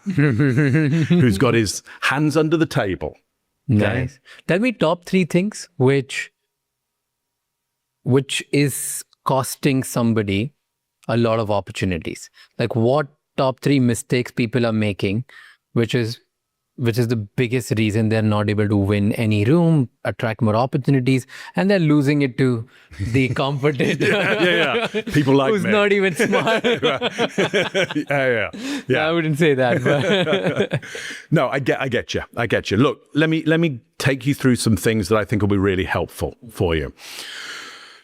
who's got his hands under the table. Okay? Nice. Tell me top 3 things which is costing somebody a lot of opportunities. Like what top 3 mistakes people are making, which is the biggest reason they're not able to win any room, attract more opportunities, and they're losing it to the competitor. yeah. People like who's me. not even smart. yeah. I wouldn't say that. But No, I get you. Look, let me take you through some things that I think will be really helpful for you.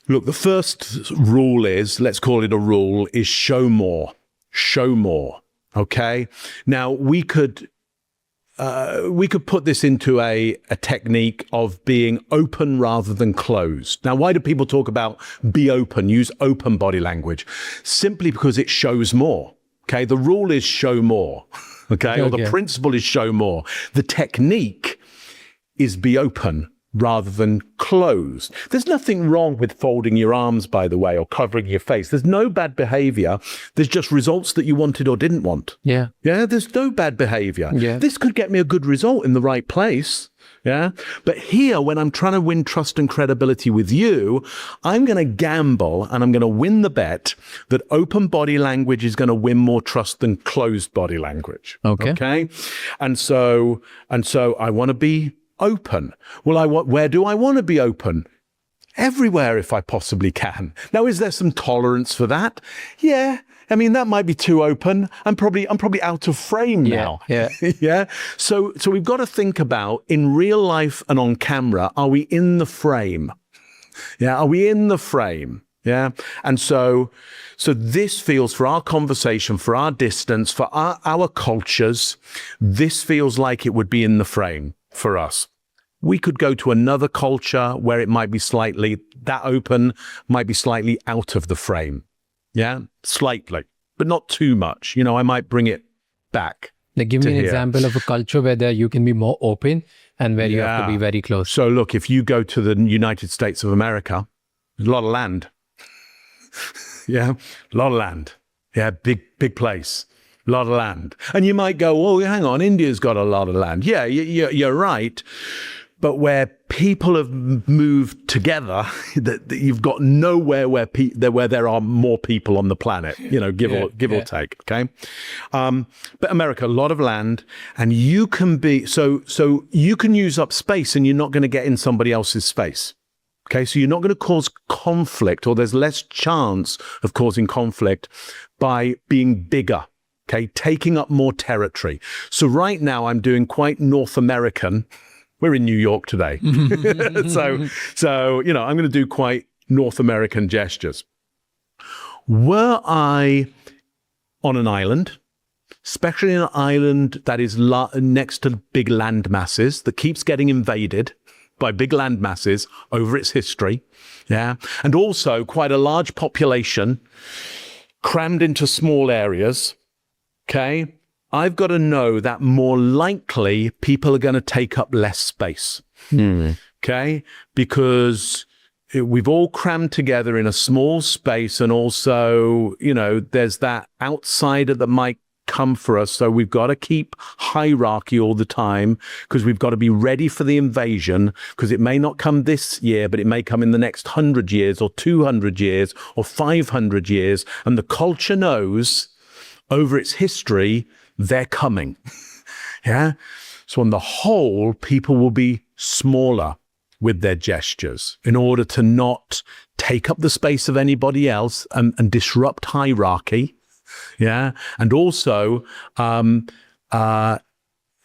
Look, the first rule is, let's call it a rule, is show more. Show more. Okay? Now, we could put this into a technique of being open rather than closed. Now, why do people talk about be open, use open body language? Simply because it shows more. Okay, the rule is show more. Okay, or the principle is show more. The technique is be open rather than closed. There's nothing wrong with folding your arms, by the way, or covering your face. There's no bad behavior. There's just results that you wanted or didn't want. Yeah, there's no bad behavior. Yeah. This could get me a good result in the right place. Yeah. But here, when I'm trying to win trust and credibility with you, I'm going to gamble and I'm going to win the bet that open body language is going to win more trust than closed body language. Okay. And so I want to be open. Well, where do I want to be open? Everywhere, if I possibly can. Now, is there some tolerance for that? Yeah. I mean, that might be too open. I'm probably out of frame now. Yeah. Yeah. So we've got to think about, in real life and on camera, are we in the frame? Yeah. Are we in the frame? Yeah. And so this feels, for our conversation, for our distance, for our cultures, this feels like it would be in the frame for us. We could go to another culture where it might be slightly, that open might be slightly out of the frame. Yeah, slightly, but not too much. I might bring it back. Like, give me an example of a culture where you can be more open and where you have to be very close. So look, if you go to the United States of America, there's a lot of land. Yeah, a lot of land. Yeah, big place. A lot of land. And you might go, well, hang on, India's got a lot of land. Yeah, you're right. But where people have moved together, that you've got nowhere where there are more people on the planet, give or take. Okay. But America, a lot of land, and you can be, so you can use up space and you're not going to get in somebody else's space. Okay. So you're not going to cause conflict, or there's less chance of causing conflict by being bigger. Okay, taking up more territory. So right now I'm doing quite North American. We're in New York today. so I'm going to do quite North American gestures. Were I on an island, especially an island that is next to big land masses, that keeps getting invaded by big land masses over its history, and also quite a large population crammed into small areas, okay, I've got to know that more likely people are going to take up less space. Okay? Because we've all crammed together in a small space, and also, there's that outsider that might come for us. So we've got to keep hierarchy all the time, because we've got to be ready for the invasion, because it may not come this year, but it may come in the next 100 years or 200 years or 500 years. And the culture knows over its history, they're coming. Yeah. So on the whole, people will be smaller with their gestures in order to not take up the space of anybody else and disrupt hierarchy. Yeah. And also, not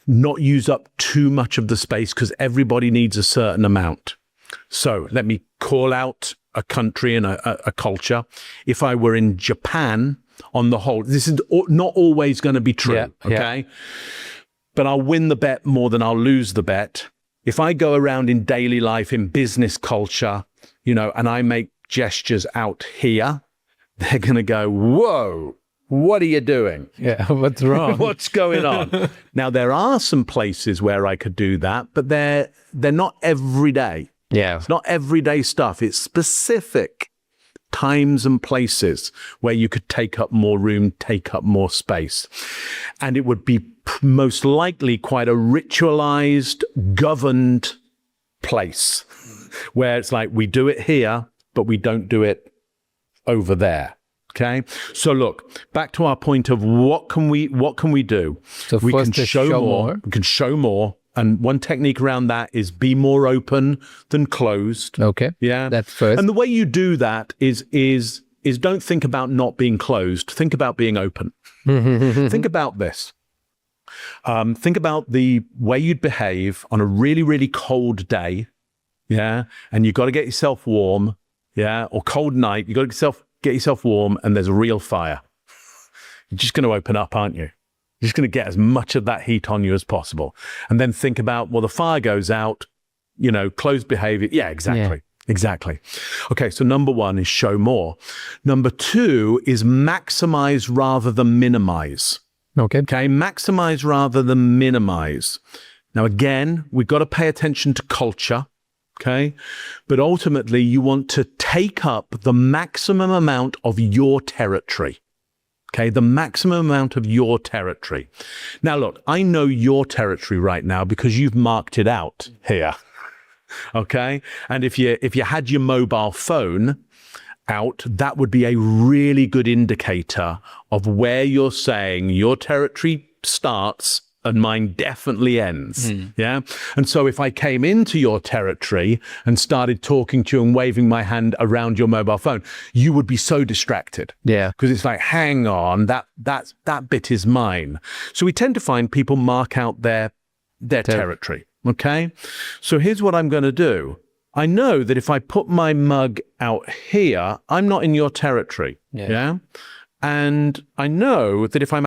use up too much of the space, because everybody needs a certain amount. So let me call out a country and a culture. If I were in Japan, on the whole, this is not always going to be true, okay? But I'll win the bet more than I'll lose the bet. If I go around in daily life, in business culture, and I make gestures out here, they're going to go, whoa, what are you doing? Yeah, what's wrong? What's going on? Now, there are some places where I could do that, but they're not every day. Yeah. It's not everyday stuff. It's specific times and places where you could take up more room, take up more space. And it would be most likely quite a ritualized, governed place where it's like we do it here, but we don't do it over there. Okay. So look, back to our point of what can we do? So we first can is show show more. more. We can show more. And one technique around that is be more open than closed. Okay. Yeah. That's first. And the way you do that is don't think about not being closed. Think about being open. Think about this. Think about the way you'd behave on a really, really cold day. Yeah. And you've got to get yourself warm. Yeah. Or cold night. You've got to get yourself warm and there's a real fire. You're just going to open up, aren't you? You're just going to get as much of that heat on you as possible. And then think about, well, the fire goes out, closed behavior. Yeah, exactly. Yeah. Exactly. Okay, so number one is show more. Number two is maximize rather than minimize. Okay, maximize rather than minimize. Now, again, we've got to pay attention to culture. Okay, but ultimately you want to take up the maximum amount of your territory. Okay, the maximum amount of your territory. Now, look, I know your territory right now because you've marked it out here. Okay, and if you had your mobile phone out, that would be a really good indicator of where you're saying your territory starts and mine definitely ends. Yeah. And so if I came into your territory and started talking to you and waving my hand around your mobile phone, you would be so distracted. Yeah. Because it's like, hang on, that bit is mine. So we tend to find people mark out their territory. Okay. So here's what I'm going to do. I know that if I put my mug out here, I'm not in your territory. Yeah. And I know that if I'm